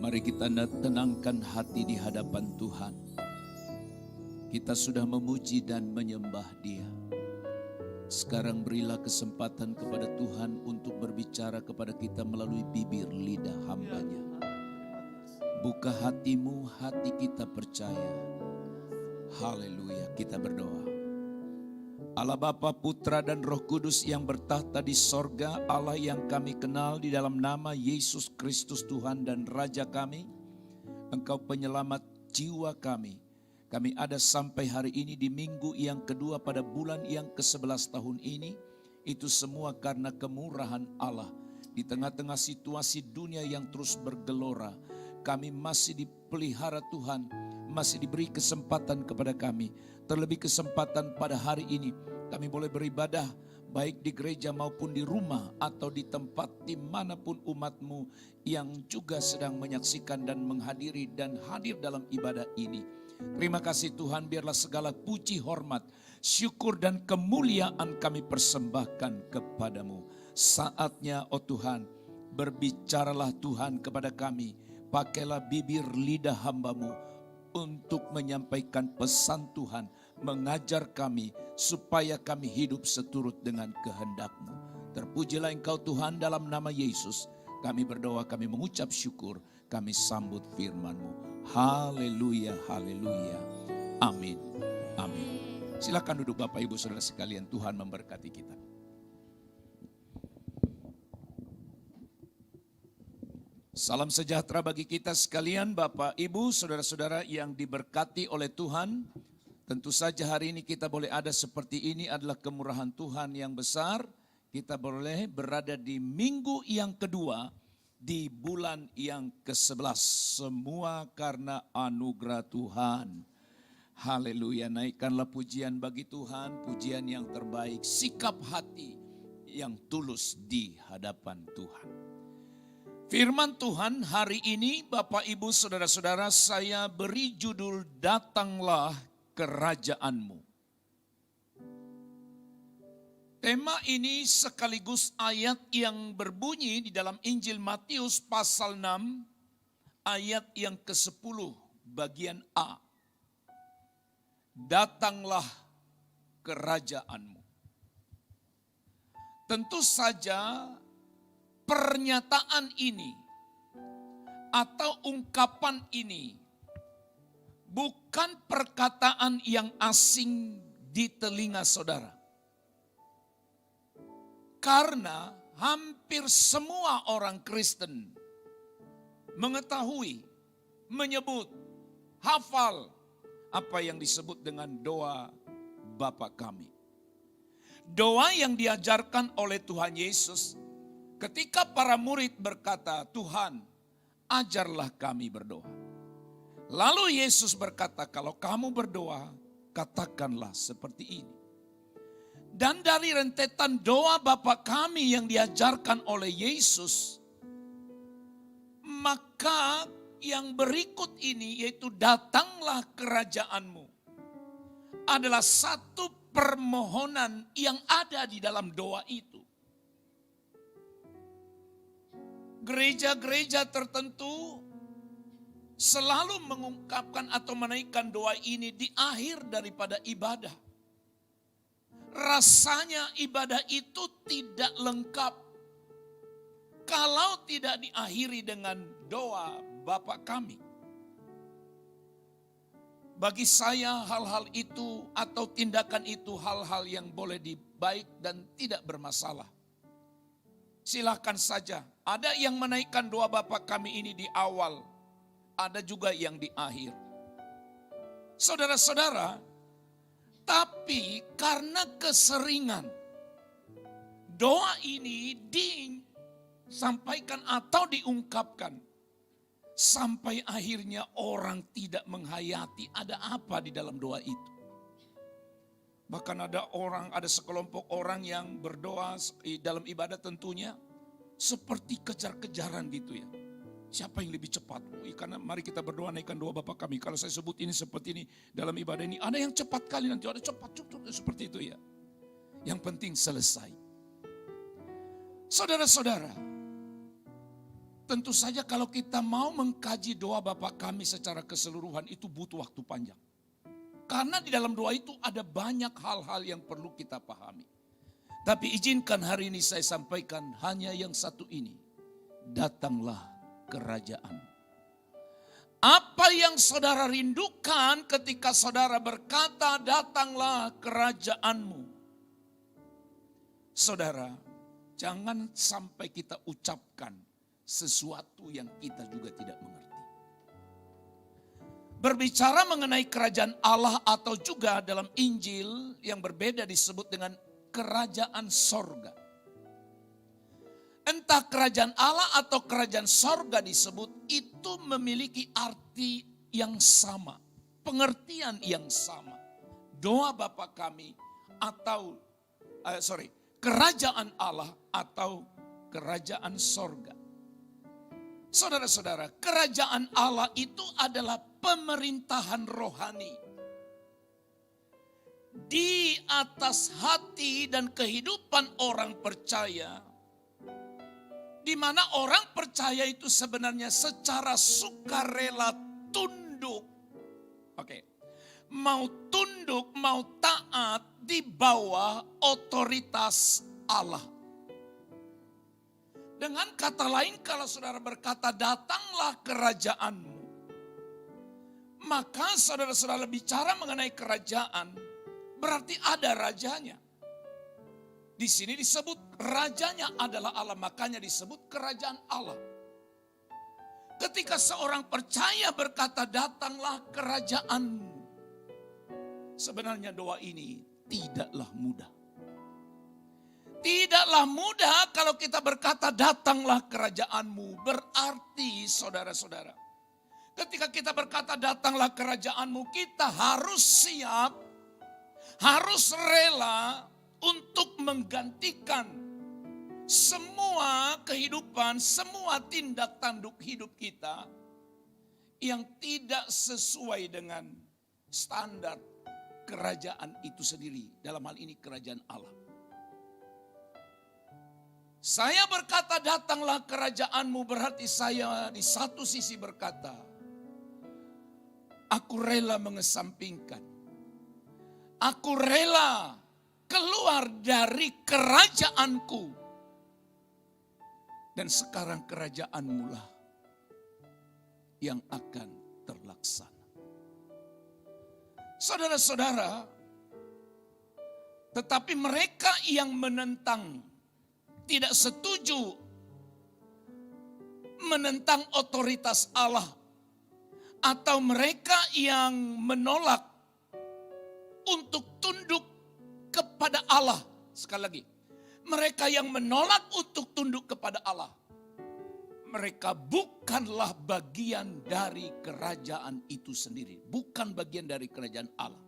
Mari kita tenangkan hati di hadapan Tuhan. Kita sudah memuji dan menyembah Dia. Sekarang berilah kesempatan kepada Tuhan untuk berbicara kepada kita melalui bibir lidah hamba-Nya. Buka hatimu, hati kita percaya. Haleluya, kita berdoa. Allah Bapa, Putra dan Roh Kudus yang bertahta di sorga, Allah yang kami kenal di dalam nama Yesus Kristus Tuhan dan Raja kami, Engkau penyelamat jiwa kami. Kami ada sampai hari ini di minggu yang kedua pada bulan yang ke-11 tahun ini. Itu semua karena kemurahan Allah. Di tengah-tengah situasi dunia yang terus bergelora, kami masih dipelihara Tuhan, masih diberi kesempatan kepada kami. Terlebih kesempatan pada hari ini, kami boleh beribadah baik di gereja maupun di rumah atau di tempat dimanapun umatmu yang juga sedang menyaksikan dan menghadiri dan hadir dalam ibadah ini. Terima kasih Tuhan, biarlah segala puji, hormat, syukur dan kemuliaan kami persembahkan kepadamu. Saatnya oh Tuhan, berbicaralah Tuhan kepada kami. Pakailah bibir lidah hamba-Mu untuk menyampaikan pesan Tuhan, mengajar kami supaya kami hidup seturut dengan kehendak-Mu. Terpujilah Engkau Tuhan, dalam nama Yesus kami berdoa, kami mengucap syukur, kami sambut firman-Mu. Haleluya, haleluya, amin, amin. Silakan duduk Bapak Ibu Saudara sekalian, Tuhan memberkati kita. Salam sejahtera bagi kita sekalian, Bapak, Ibu, Saudara-saudara yang diberkati oleh Tuhan. Tentu saja hari ini kita boleh ada seperti ini adalah kemurahan Tuhan yang besar. Kita boleh berada di minggu yang kedua di bulan yang ke-11. Semua karena anugerah Tuhan. Haleluya, naikkanlah pujian bagi Tuhan, pujian yang terbaik, sikap hati yang tulus di hadapan Tuhan. Firman Tuhan hari ini Bapak Ibu Saudara-saudara, saya beri judul Datanglah Kerajaan-Mu. Tema ini sekaligus ayat yang berbunyi di dalam Injil Matius pasal 6 ayat yang ke-10 bagian A. Datanglah kerajaan-Mu. Tentu saja pernyataan ini atau ungkapan ini bukan perkataan yang asing di telinga saudara. Karena hampir semua orang Kristen mengetahui, menyebut, hafal apa yang disebut dengan doa Bapa kami. Doa yang diajarkan oleh Tuhan Yesus ketika para murid berkata, Tuhan, ajarlah kami berdoa. Lalu Yesus berkata, kalau kamu berdoa, katakanlah seperti ini. Dan dari rentetan doa Bapa kami yang diajarkan oleh Yesus, maka yang berikut ini yaitu datanglah kerajaan-Mu adalah satu permohonan yang ada di dalam doa itu. Gereja-gereja tertentu selalu mengungkapkan atau menaikkan doa ini di akhir daripada ibadah. Rasanya ibadah itu tidak lengkap kalau tidak diakhiri dengan doa Bapa kami. Bagi saya hal-hal itu atau tindakan itu hal-hal yang boleh dibaik dan tidak bermasalah. Silahkan saja. Ada yang menaikkan doa Bapa kami ini di awal. Ada juga yang di akhir. Saudara-saudara, tapi karena keseringan doa ini disampaikan atau diungkapkan. Sampai akhirnya orang tidak menghayati ada apa di dalam doa itu. Bahkan ada sekelompok orang yang berdoa dalam ibadah tentunya seperti kejar-kejaran gitu ya. Siapa yang lebih cepat? Karena mari kita berdoa naikkan doa Bapa kami. Kalau saya sebut ini seperti ini dalam ibadah ini, ada yang cepat kali nanti, ada cepat seperti itu ya. Yang penting selesai. Saudara-saudara, Tentu saja kalau kita mau mengkaji doa Bapa Kami secara keseluruhan itu butuh waktu panjang. Karena di dalam doa itu ada banyak hal-hal yang perlu kita pahami. Tapi izinkan hari ini saya sampaikan hanya yang satu ini. Datanglah kerajaan. Apa yang saudara rindukan ketika saudara berkata datanglah kerajaanmu. Saudara, jangan sampai kita ucapkan sesuatu yang kita juga tidak mengerti. Berbicara mengenai kerajaan Allah atau juga dalam Injil yang berbeda disebut dengan kerajaan sorga. Entah kerajaan Allah atau kerajaan sorga disebut itu memiliki arti yang sama. Pengertian yang sama. Doa Bapa Kami atau kerajaan Allah atau kerajaan sorga. Saudara-saudara, kerajaan Allah itu adalah pemerintahan rohani. Di atas hati dan kehidupan orang percaya. Di mana orang percaya itu sebenarnya secara sukarela tunduk. Mau tunduk, mau taat di bawah otoritas Allah. Dengan kata lain kalau saudara berkata datanglah kerajaanmu. Maka saudara-saudara bicara mengenai kerajaan berarti ada rajanya. Di sini disebut rajanya adalah Allah, makanya disebut kerajaan Allah. Ketika seorang percaya berkata datanglah kerajaanmu. Sebenarnya doa ini tidaklah mudah. Tidaklah mudah kalau kita berkata datanglah kerajaanmu. Berarti saudara-saudara, ketika kita berkata datanglah kerajaanmu, kita harus siap, harus rela untuk menggantikan semua kehidupan, semua tindak tanduk hidup kita yang tidak sesuai dengan standar kerajaan itu sendiri. Dalam hal ini kerajaan Allah. Saya berkata datanglah kerajaanmu berarti saya di satu sisi berkata, aku rela mengesampingkan. Aku rela keluar dari kerajaanku. Dan sekarang kerajaanmu lah yang akan terlaksana. Saudara-saudara, tetapi mereka yang menentang, tidak setuju menentang otoritas Allah, atau mereka yang menolak untuk tunduk kepada Allah. Sekali lagi, mereka yang menolak untuk tunduk kepada Allah, mereka bukanlah bagian dari kerajaan itu sendiri, bukan bagian dari kerajaan Allah.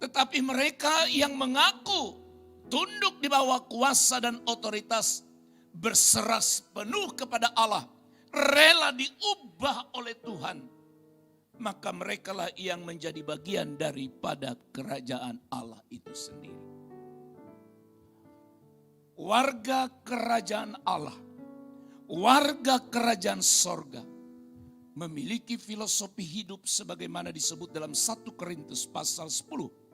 Tetapi mereka yang mengaku tunduk di bawah kuasa dan otoritas, berserah penuh kepada Allah, rela diubah oleh Tuhan, maka merekalah yang menjadi bagian daripada kerajaan Allah itu sendiri. Warga kerajaan Allah, warga kerajaan sorga, memiliki filosofi hidup sebagaimana disebut dalam 1 Korintus pasal 10.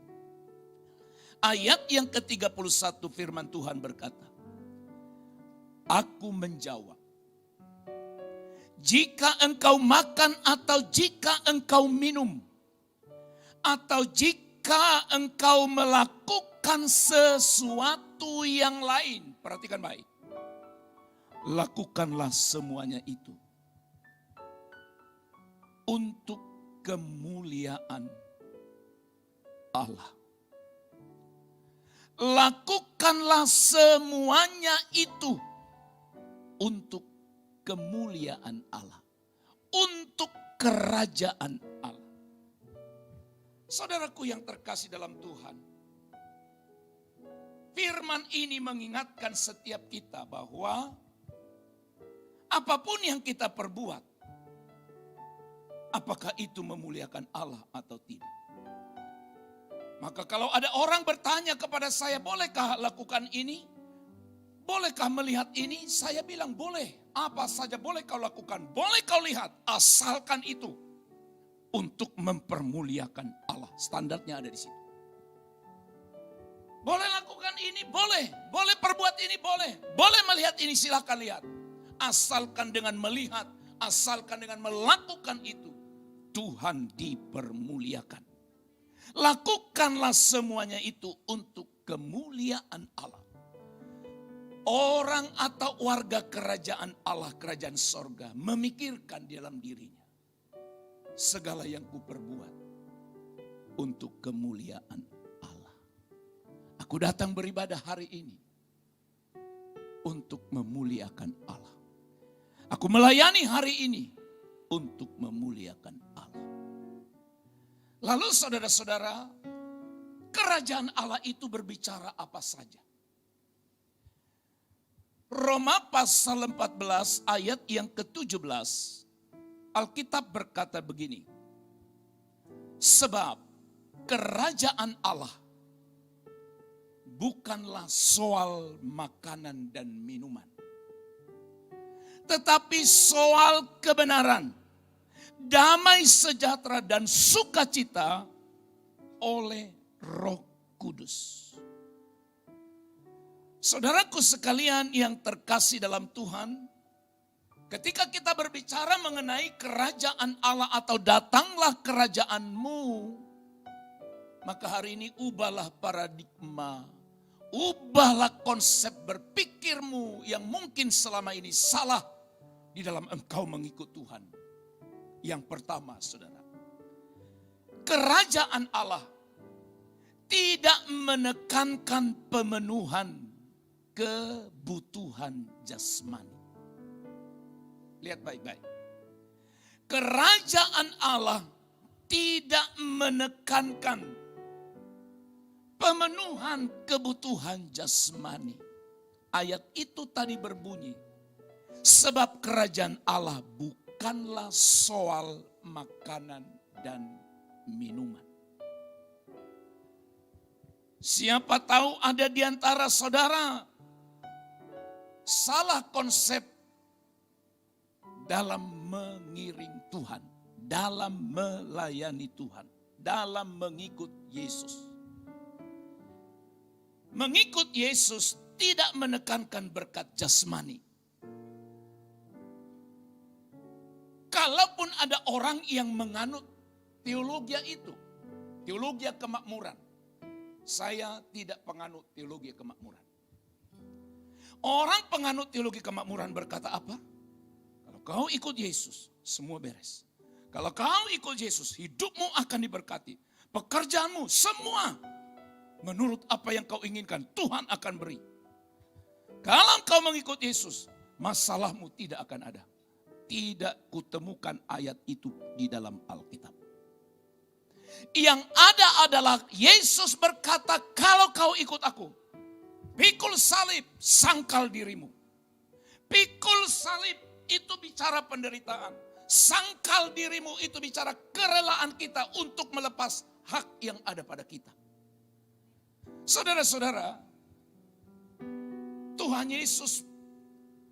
Ayat yang ke-31 firman Tuhan berkata, aku menjawab, jika engkau makan atau jika engkau minum, atau jika engkau melakukan sesuatu yang lain, perhatikan baik, lakukanlah semuanya itu untuk kemuliaan Allah. Lakukanlah semuanya itu untuk kemuliaan Allah, untuk kerajaan Allah. Saudaraku yang terkasih dalam Tuhan, firman ini mengingatkan setiap kita bahwa apapun yang kita perbuat, apakah itu memuliakan Allah atau tidak. Maka kalau ada orang bertanya kepada saya, bolehkah lakukan ini? bolehkah melihat ini? Saya bilang boleh. Apa saja boleh kau lakukan, boleh kau lihat. Asalkan itu untuk mempermuliakan Allah. Standarnya ada di situ. Boleh lakukan ini, boleh. Boleh perbuat ini, boleh. Boleh melihat ini, silakan lihat. Asalkan dengan melihat, asalkan dengan melakukan itu, Tuhan dipermuliakan. Lakukanlah semuanya itu untuk kemuliaan Allah. Orang atau warga kerajaan Allah, kerajaan sorga, memikirkan di dalam dirinya, segala yang kuperbuat untuk kemuliaan Allah. Aku datang beribadah hari ini untuk memuliakan Allah. Aku melayani hari ini untuk memuliakan Allah. Lalu saudara-saudara, kerajaan Allah itu berbicara apa saja? Roma pasal 14 ayat yang ke-17, Alkitab berkata begini, sebab kerajaan Allah bukanlah soal makanan dan minuman, tetapi soal kebenaran, damai sejahtera dan sukacita oleh Roh Kudus. Saudaraku sekalian yang terkasih dalam Tuhan, ketika kita berbicara mengenai kerajaan Allah atau datanglah kerajaanmu, maka hari ini ubahlah paradigma, ubahlah konsep berpikirmu yang mungkin selama ini salah di dalam engkau mengikut Tuhan. Yang pertama, saudara, kerajaan Allah tidak menekankan pemenuhan kebutuhan jasmani. Lihat baik-baik. Kerajaan Allah tidak menekankan pemenuhan kebutuhan jasmani. Ayat itu tadi berbunyi, sebab kerajaan Allah bukanlah soal makanan dan minuman. Siapa tahu ada di antara saudara salah konsep dalam mengiring Tuhan, dalam melayani Tuhan, dalam mengikut Yesus. Mengikut Yesus tidak menekankan berkat jasmani. Kalaupun ada orang yang menganut teologi itu, teologi kemakmuran, saya tidak penganut teologi kemakmuran. Orang penganut teologi kemakmuran berkata apa? Kalau kau ikut Yesus, semua beres. Kalau kau ikut Yesus, hidupmu akan diberkati. Pekerjaanmu semua menurut apa yang kau inginkan, Tuhan akan beri. Kalau kau mengikut Yesus, masalahmu tidak akan ada. Tidak kutemukan ayat itu di dalam Alkitab. Yang ada adalah Yesus berkata, kalau kau ikut aku, pikul salib, sangkal dirimu. Pikul salib itu bicara penderitaan. Sangkal dirimu itu bicara kerelaan kita untuk melepas hak yang ada pada kita. Saudara-saudara, Tuhan Yesus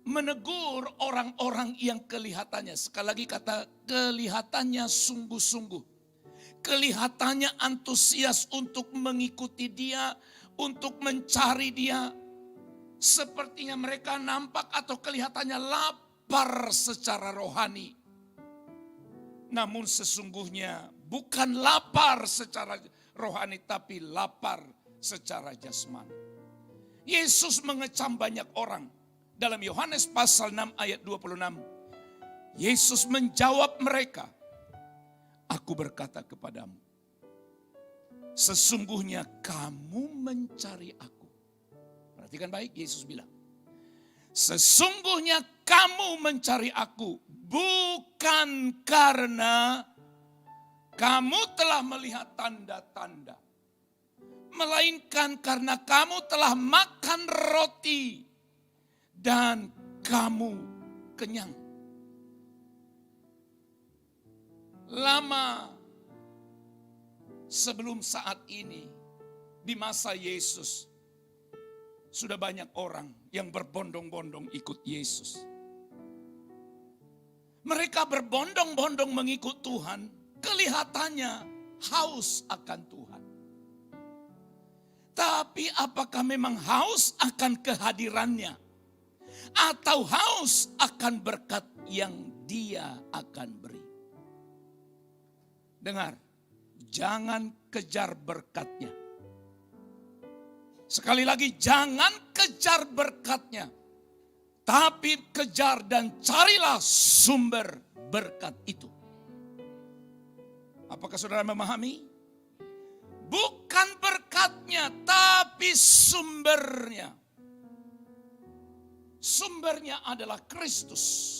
menegur orang-orang yang kelihatannya, sekali lagi kata kelihatannya sungguh-sungguh. Kelihatannya antusias untuk mengikuti dia, untuk mencari dia. Sepertinya mereka nampak atau kelihatannya lapar secara rohani. Namun sesungguhnya bukan lapar secara rohani, tapi lapar secara jasmani. Yesus mengecam banyak orang. Dalam Yohanes pasal 6 ayat 26. Yesus menjawab mereka, aku berkata kepadamu, sesungguhnya kamu mencari aku. Perhatikan baik, Yesus bilang, sesungguhnya kamu mencari aku bukan karena kamu telah melihat tanda-tanda, melainkan karena kamu telah makan roti dan kamu kenyang. Lama sebelum saat ini, di masa Yesus, Sudah banyak orang yang berbondong-bondong ikut Yesus. Mereka berbondong-bondong mengikut Tuhan, kelihatannya haus akan Tuhan. Tapi apakah memang haus akan kehadirannya? Atau haus akan berkat yang Dia akan beri? Dengar, jangan kejar berkatnya. Sekali lagi, jangan kejar berkatnya. Tapi kejar dan carilah sumber berkat itu. Apakah saudara memahami? Bukan berkatnya, tapi sumbernya. Sumbernya adalah Kristus.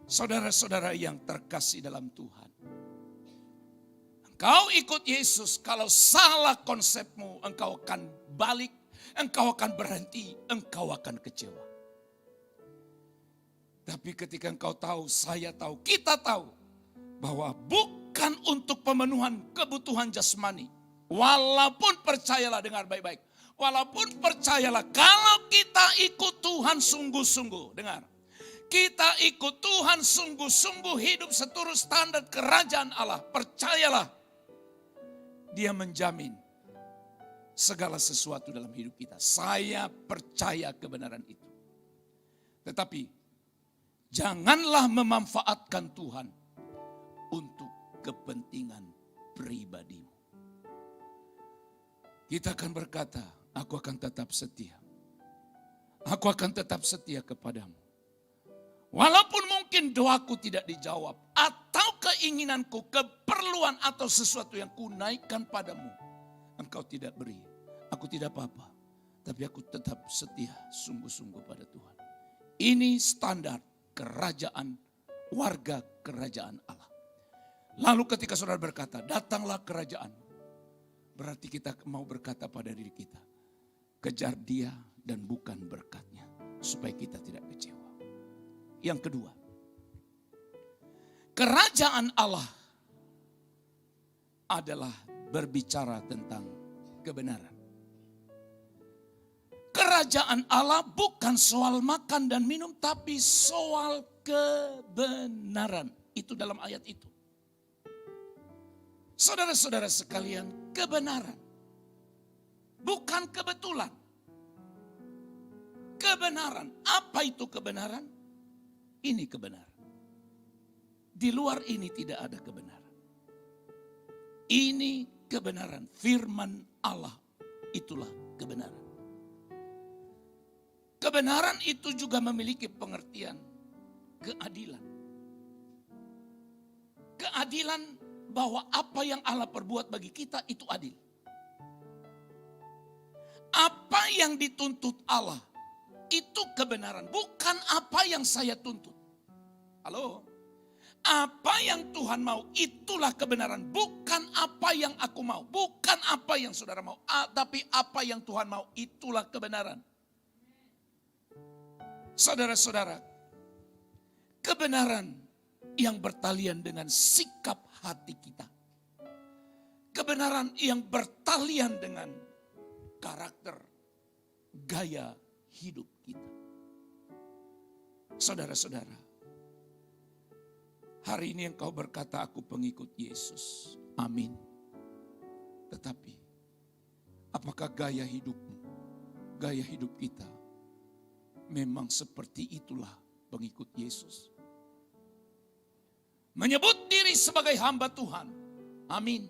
Saudara-saudara yang terkasih dalam Tuhan. Engkau ikut Yesus, kalau salah konsepmu, engkau akan balik, engkau akan berhenti, engkau akan kecewa. Tapi ketika engkau tahu, saya tahu, kita tahu, bahwa bukan untuk pemenuhan kebutuhan jasmani. Walaupun percayalah, dengar baik-baik. Walaupun percayalah, kalau kita ikut Tuhan sungguh-sungguh, dengar. Kita ikut Tuhan sungguh-sungguh, hidup seturut standar kerajaan Allah. Percayalah, Dia menjamin segala sesuatu dalam hidup kita. Saya percaya kebenaran itu. Tetapi, janganlah memanfaatkan Tuhan untuk kepentingan pribadimu. Kita akan berkata, aku akan tetap setia. Aku akan tetap setia kepadamu. Walaupun mungkin doaku tidak dijawab. Atau keinginanku, keperluan atau sesuatu yang kunaikkan padamu. Engkau tidak beri. Aku tidak apa-apa. Tapi aku tetap setia sungguh-sungguh pada Tuhan. Ini standar kerajaan, warga kerajaan Allah. Lalu ketika saudara berkata, datanglah kerajaan. Berarti kita mau berkata pada diri kita, kejar Dia dan bukan berkatnya. Supaya kita tidak kecewa. Yang kedua, kerajaan Allah adalah berbicara tentang kebenaran. Kerajaan Allah bukan soal makan dan minum, tapi soal kebenaran. Itu dalam ayat itu. Saudara-saudara sekalian, kebenaran. Bukan kebetulan. Kebenaran. Apa itu kebenaran? Ini kebenaran. Di luar ini tidak ada kebenaran. Ini kebenaran. Firman Allah, itulah kebenaran. Kebenaran itu juga memiliki pengertian keadilan. Keadilan bahwa apa yang Allah perbuat bagi kita itu adil. Apa yang dituntut Allah itu kebenaran, bukan apa yang saya tuntut. Halo? Apa yang Tuhan mau itulah kebenaran, bukan apa yang aku mau, bukan apa yang saudara mau, tapi apa yang Tuhan mau itulah kebenaran. Saudara-saudara, kebenaran yang bertalian dengan sikap hati kita. Kebenaran yang bertalian dengan karakter, gaya hidup kita. Saudara-saudara, hari ini engkau berkata aku pengikut Yesus. Amin. Tetapi, apakah gaya hidupmu, gaya hidup kita memang seperti itulah pengikut Yesus? Menyebut diri sebagai hamba Tuhan. Amin.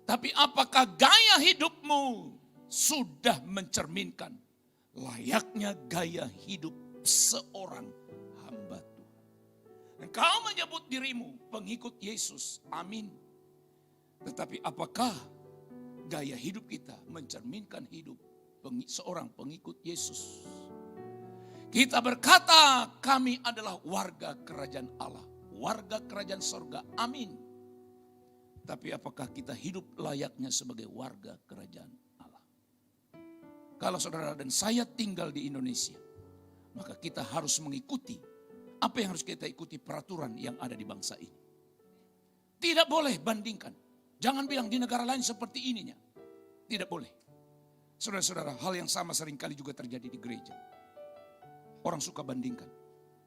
Tapi apakah gaya hidupmu sudah mencerminkan layaknya gaya hidup seorang hamba Tuhan? Engkau menyebut dirimu pengikut Yesus. Amin. Tetapi apakah gaya hidup kita mencerminkan hidup seorang pengikut Yesus? Kita berkata kami adalah warga kerajaan Allah. Warga kerajaan sorga, amin. Tapi apakah kita hidup layaknya sebagai warga kerajaan Allah? Kalau saudara dan saya tinggal di Indonesia, maka kita harus mengikuti apa yang harus kita ikuti, peraturan yang ada di bangsa ini. Tidak boleh bandingkan. Jangan bilang di negara lain seperti ininya. Tidak boleh. Saudara-saudara, hal yang sama seringkali juga terjadi di gereja. Orang suka bandingkan.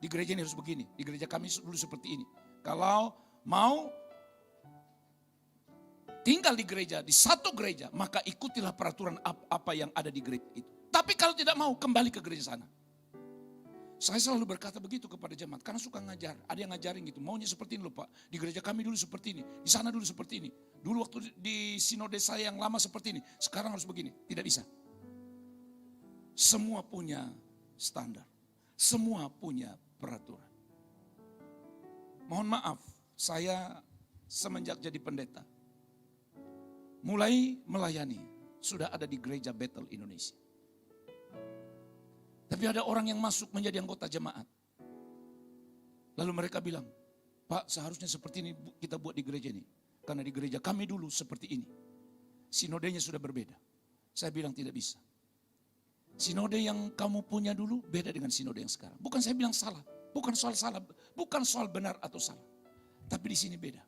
Di gereja ini harus begini, di gereja kami dulu seperti ini. Kalau mau tinggal di gereja, di satu gereja, maka ikutilah peraturan apa yang ada di gereja itu. Tapi kalau tidak mau, kembali ke gereja sana. Saya selalu berkata begitu kepada jemaat, karena suka ngajar. Ada yang ngajarin gitu, maunya seperti ini loh Pak. Di gereja kami dulu seperti ini, di sana dulu seperti ini. Dulu waktu di sinode saya yang lama seperti ini, sekarang harus begini. Tidak bisa. Semua punya standar. Semua punya peraturan. Mohon maaf, saya semenjak jadi pendeta, mulai melayani, sudah ada di gereja Bethel Indonesia. Tapi ada orang yang masuk menjadi anggota jemaat. Lalu mereka bilang, Pak seharusnya seperti ini kita buat di gereja ini. Karena di gereja kami dulu seperti ini. Sinodenya sudah berbeda. Saya bilang tidak bisa. Sinode yang kamu punya dulu beda dengan sinode yang sekarang. Bukan saya bilang salah. Bukan soal benar atau salah. Tapi di sini beda.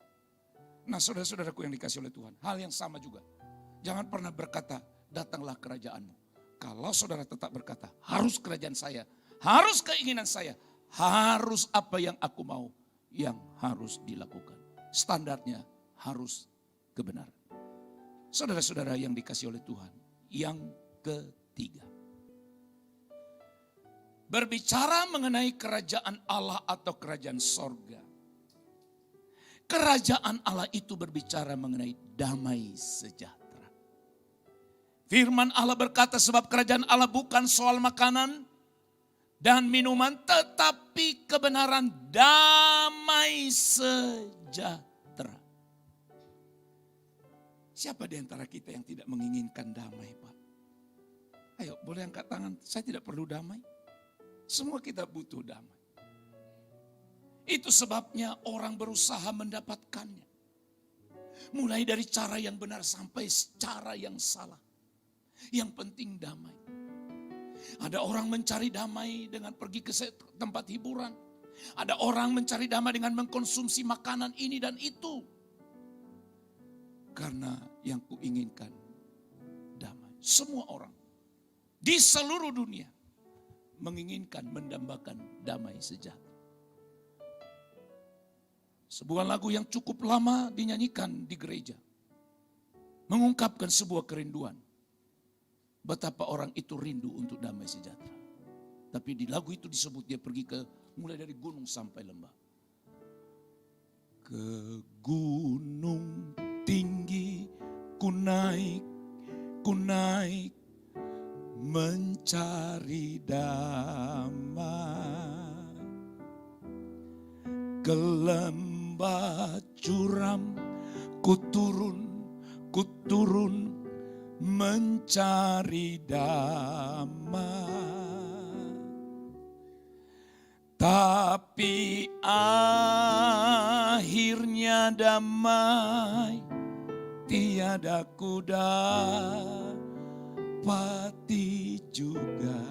Nah saudara-saudaraku yang dikasih oleh Tuhan, hal yang sama juga. Jangan pernah berkata, datanglah kerajaanmu. Kalau saudara tetap berkata, harus kerajaan saya, harus keinginan saya, harus apa yang aku mau, yang harus dilakukan. Standarnya harus kebenaran. Saudara-saudara yang dikasih oleh Tuhan, yang ketiga. Berbicara mengenai kerajaan Allah atau kerajaan sorga. Kerajaan Allah itu berbicara mengenai damai sejahtera. Firman Allah berkata sebab kerajaan Allah bukan soal makanan dan minuman, tetapi kebenaran, damai sejahtera. Siapa di antara kita yang tidak menginginkan damai, Pak? Ayo boleh angkat tangan, saya tidak perlu damai. Semua kita butuh damai. Itu sebabnya orang berusaha mendapatkannya. Mulai dari cara yang benar sampai cara yang salah. Yang penting damai. Ada orang mencari damai dengan pergi ke tempat hiburan. Ada orang mencari damai dengan mengkonsumsi makanan ini dan itu. Karena yang kuinginkan damai. Semua orang di seluruh dunia menginginkan mendambakan damai sejahtera. Sebuah lagu yang cukup lama dinyanyikan di gereja. Mengungkapkan sebuah kerinduan. Betapa orang itu rindu untuk damai sejahtera. Tapi di lagu itu disebut dia pergi ke mulai dari gunung sampai lembah. Ke gunung tinggi ku naik mencari damai. Ke lembah curam ku turun mencari damai. Tapi akhirnya damai tiada ku dapati juga,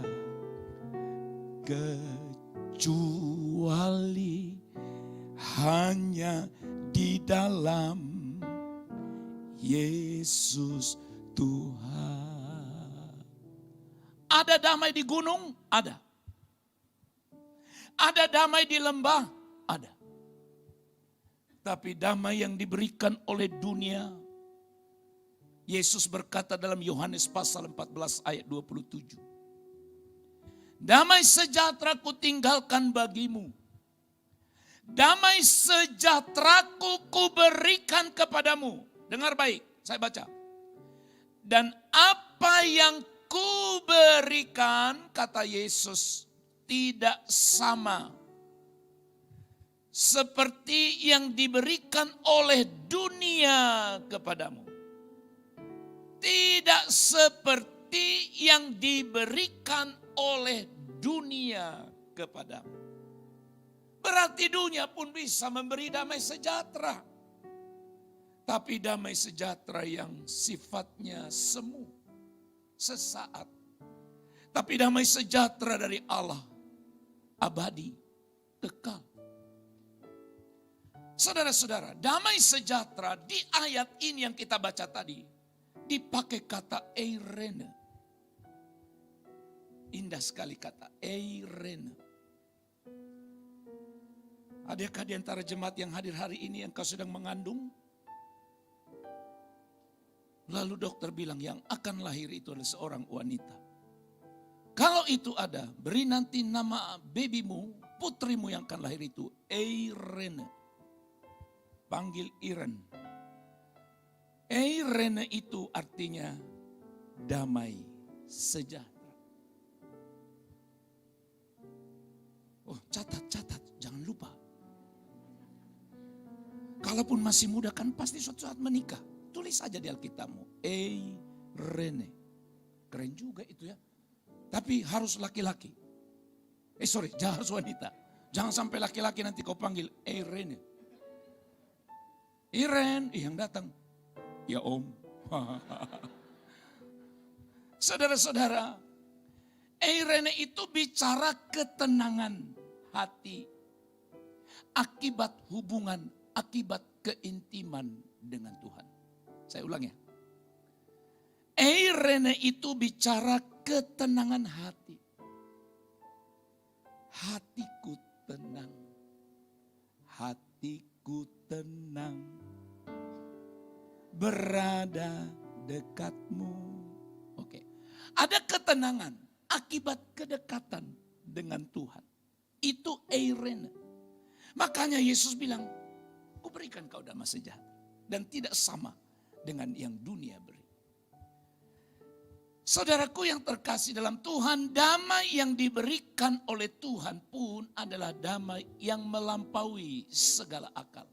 kecuali hanya di dalam Yesus Tuhan. Ada damai di gunung? Ada. Ada damai di lembah? Ada. Tapi damai yang diberikan oleh dunia, Yesus berkata dalam Yohanes pasal 14 ayat 27. Damai sejahtera ku tinggalkan bagimu. Damai sejahteraku ku berikan kepadamu. Dengar baik, saya baca. Dan apa yang ku berikan, kata Yesus, tidak sama seperti yang diberikan oleh dunia kepadamu. Tidak seperti yang diberikan oleh dunia kepadamu. Berarti dunia pun bisa memberi damai sejahtera. Tapi damai sejahtera yang sifatnya semu, sesaat. Tapi damai sejahtera dari Allah, abadi, kekal. Saudara-saudara, damai sejahtera di ayat ini yang kita baca tadi, dipakai kata eirene. Indah sekali kata eirene. Adakah di antara jemaat yang hadir hari ini engkau sedang mengandung? Lalu dokter bilang yang akan lahir itu adalah seorang wanita. Kalau itu ada, beri nanti nama babymu, putrimu yang akan lahir itu Eirene. Panggil Iren. Eirene itu artinya damai sejahtera. Oh, catat, jangan lupa. Kalaupun masih muda kan pasti suatu saat menikah. Tulis saja di Alkitabmu. Eirene. Keren juga itu ya. Tapi harus laki-laki. Jangan harus wanita. Jangan sampai laki-laki nanti kau panggil Eirene. Iren, yang datang. Ya om. Saudara-saudara, Eirene itu bicara ketenangan hati. Akibat hubungan, akibat keintiman dengan Tuhan. Saya ulang ya. Eirene itu bicara ketenangan hati. Hatiku tenang. Hatiku tenang. Berada dekatmu. Oke. Ada ketenangan akibat kedekatan dengan Tuhan. Itu Eirene. Makanya Yesus bilang, aku berikan kau damai sejahtera. Dan tidak sama dengan yang dunia beri. Saudaraku yang terkasih dalam Tuhan, damai yang diberikan oleh Tuhan pun adalah damai yang melampaui segala akal.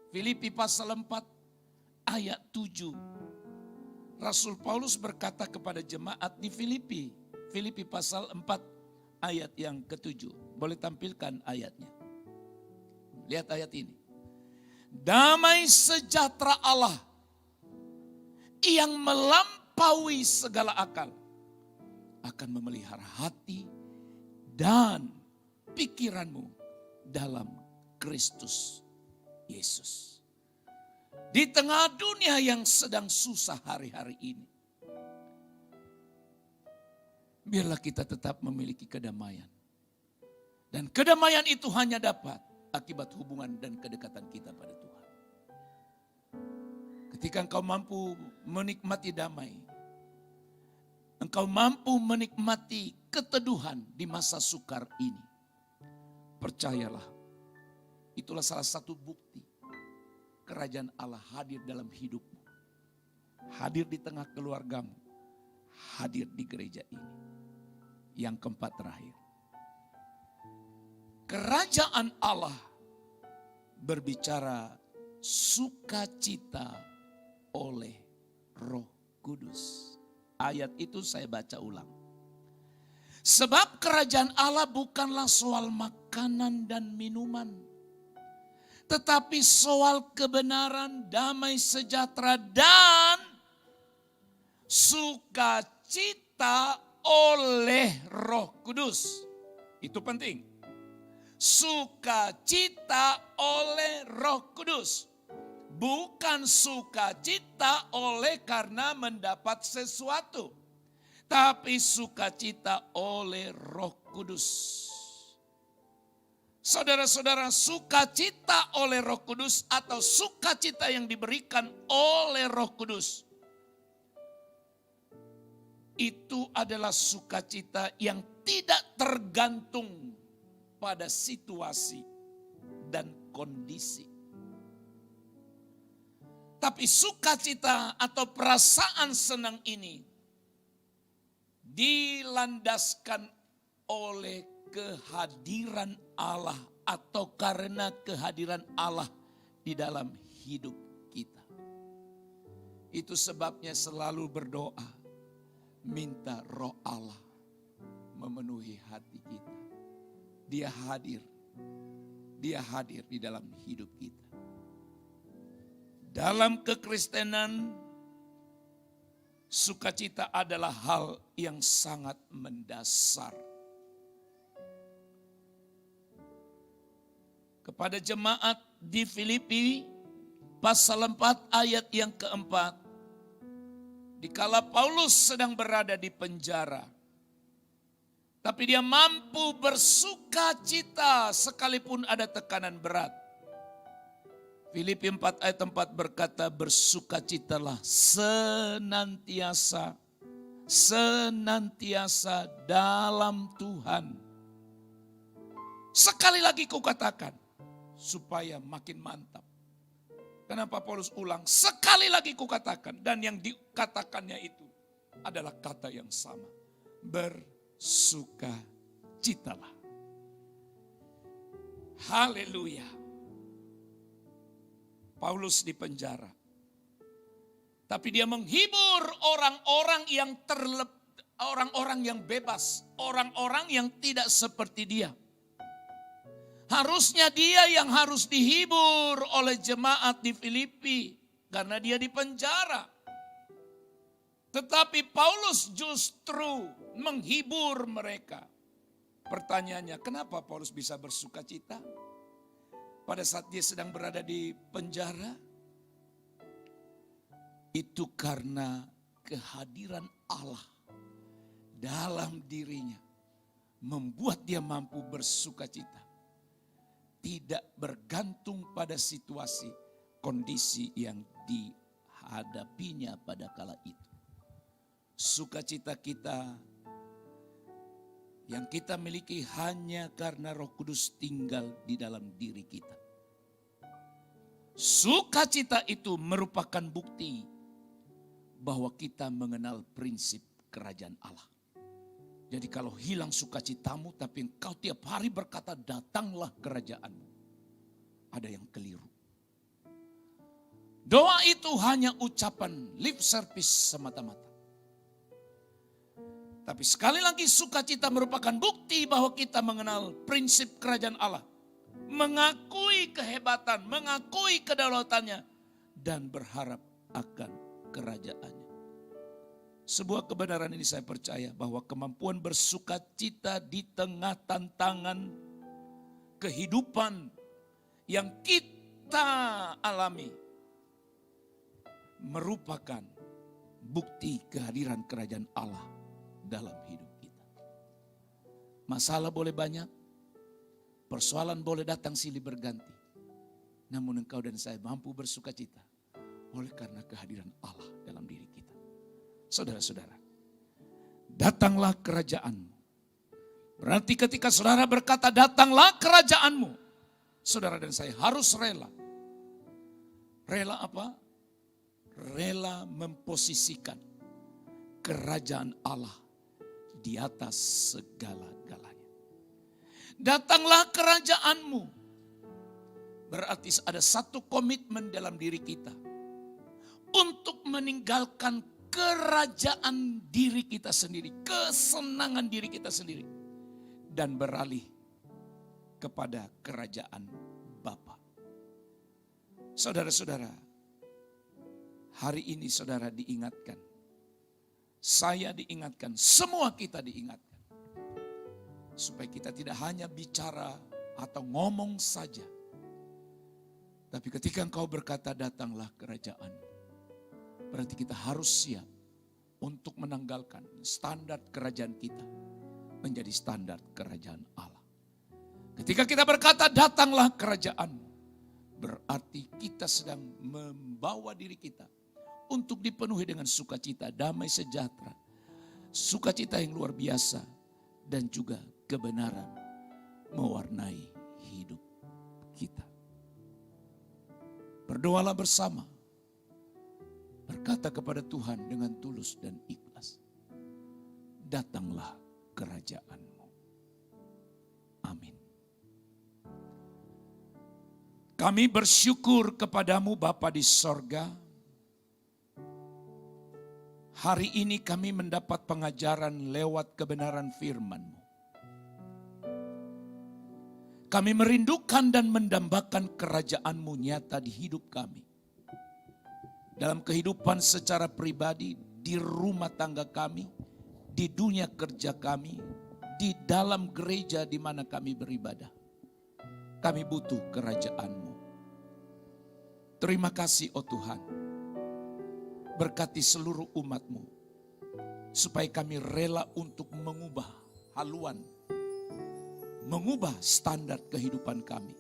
Filipi pasal 4 ayat 7. Rasul Paulus berkata kepada jemaat di Filipi. Filipi pasal 4 ayat yang ke-7. Boleh tampilkan ayatnya. Lihat ayat ini. Damai sejahtera Allah yang melampaui segala akal akan memelihara hati dan pikiranmu dalam Kristus Yesus. Di tengah dunia yang sedang susah hari-hari ini, biarlah kita tetap memiliki kedamaian. Dan kedamaian itu hanya dapat akibat hubungan dan kedekatan kita pada Tuhan. Ketika engkau mampu menikmati damai, engkau mampu menikmati keteduhan di masa sukar ini, percayalah, itulah salah satu bukti kerajaan Allah hadir dalam hidupmu, hadir di tengah keluargamu, hadir di gereja ini. Yang keempat terakhir, kerajaan Allah berbicara sukacita oleh Roh Kudus. Ayat itu saya baca ulang. Sebab kerajaan Allah bukanlah soal makanan dan minuman, tetapi soal kebenaran, damai sejahtera dan sukacita oleh Roh Kudus. Itu penting. Sukacita oleh Roh Kudus. Bukan sukacita oleh karena mendapat sesuatu. Tapi sukacita oleh Roh Kudus. Saudara-saudara, sukacita oleh Roh Kudus atau sukacita yang diberikan oleh Roh Kudus, itu adalah sukacita yang tidak tergantung pada situasi dan kondisi. Tapi sukacita atau perasaan senang ini dilandaskan oleh kehadiran Allah atau karena kehadiran Allah di dalam hidup kita. Itu sebabnya selalu berdoa, minta Roh Allah memenuhi hati kita. Dia hadir di dalam hidup kita. Dalam kekristenan, sukacita adalah hal yang sangat mendasar. Kepada jemaat di Filipi, pasal 4 ayat yang keempat, dikala Paulus sedang berada di penjara, Tapi dia mampu bersuka cita sekalipun ada tekanan berat. Filipi 4 ayat 4 berkata, bersukacitalah senantiasa dalam Tuhan. Sekali lagi kukatakan, supaya makin mantap. Kenapa Paulus ulang? Sekali lagi kukatakan, dan yang dikatakannya itu adalah kata yang sama. Bersukacitalah. Haleluya. Paulus di penjara. Tapi dia menghibur orang-orang yang bebas, orang-orang yang tidak seperti dia. Harusnya dia yang harus dihibur oleh jemaat di Filipi karena dia di penjara. Tetapi Paulus justru menghibur mereka. Pertanyaannya, kenapa Paulus bisa bersukacita pada saat dia sedang berada di penjara? Itu karena kehadiran Allah dalam dirinya membuat dia mampu bersukacita. Tidak bergantung pada situasi, kondisi yang dihadapinya pada kala itu. Sukacita kita yang kita miliki hanya karena Roh Kudus tinggal di dalam diri kita. Sukacita itu merupakan bukti bahwa kita mengenal prinsip kerajaan Allah. Jadi kalau hilang sukacitamu tapi engkau tiap hari berkata datanglah kerajaanmu, ada yang keliru. Doa itu hanya ucapan lip service semata-mata. Tapi sekali lagi sukacita merupakan bukti bahwa kita mengenal prinsip kerajaan Allah. Mengakui kehebatan, mengakui kedaulatannya dan berharap akan kerajaannya. Sebuah kebenaran ini saya percaya bahwa kemampuan bersukacita di tengah tantangan kehidupan yang kita alami merupakan bukti kehadiran kerajaan Allah dalam hidup kita. Masalah boleh banyak, persoalan boleh datang silih berganti. Namun engkau dan saya mampu bersukacita oleh karena kehadiran Allah dalam diri kita. Saudara-saudara, datanglah kerajaanmu. Berarti ketika saudara berkata datanglah kerajaanmu, saudara dan saya harus rela. Rela apa? Rela memposisikan kerajaan Allah di atas segala-galanya. Datanglah kerajaanmu. Berarti ada satu komitmen dalam diri kita untuk meninggalkan kerajaan diri kita sendiri, kesenangan diri kita sendiri, dan beralih kepada kerajaan Bapa. Saudara-saudara, hari ini saudara diingatkan, saya diingatkan, semua kita diingatkan, supaya kita tidak hanya bicara atau ngomong saja, tapi ketika engkau berkata datanglah kerajaan, berarti kita harus siap untuk menanggalkan standar kerajaan kita menjadi standar kerajaan Allah. Ketika kita berkata datanglah kerajaan, berarti kita sedang membawa diri kita untuk dipenuhi dengan sukacita, damai sejahtera, sukacita yang luar biasa, dan juga kebenaran mewarnai hidup kita. Berdoalah bersama. Berkata kepada Tuhan dengan tulus dan ikhlas, datanglah kerajaan-Mu. Amin. Kami bersyukur kepadamu Bapa di sorga. Hari ini kami mendapat pengajaran lewat kebenaran firman-Mu. Kami merindukan dan mendambakan kerajaan-Mu nyata di hidup kami. Dalam kehidupan secara pribadi, di rumah tangga kami, di dunia kerja kami, di dalam gereja di mana kami beribadah. Kami butuh kerajaan-Mu. Terima kasih oh Tuhan. Berkati seluruh umat-Mu. Supaya kami rela untuk mengubah haluan mengubah standar kehidupan kami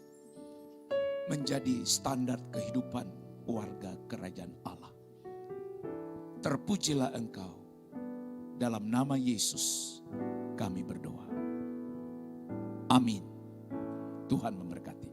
menjadi standar kehidupan warga kerajaan Allah. Terpujilah Engkau. Dalam nama Yesus kami berdoa. Amin. Tuhan memberkati.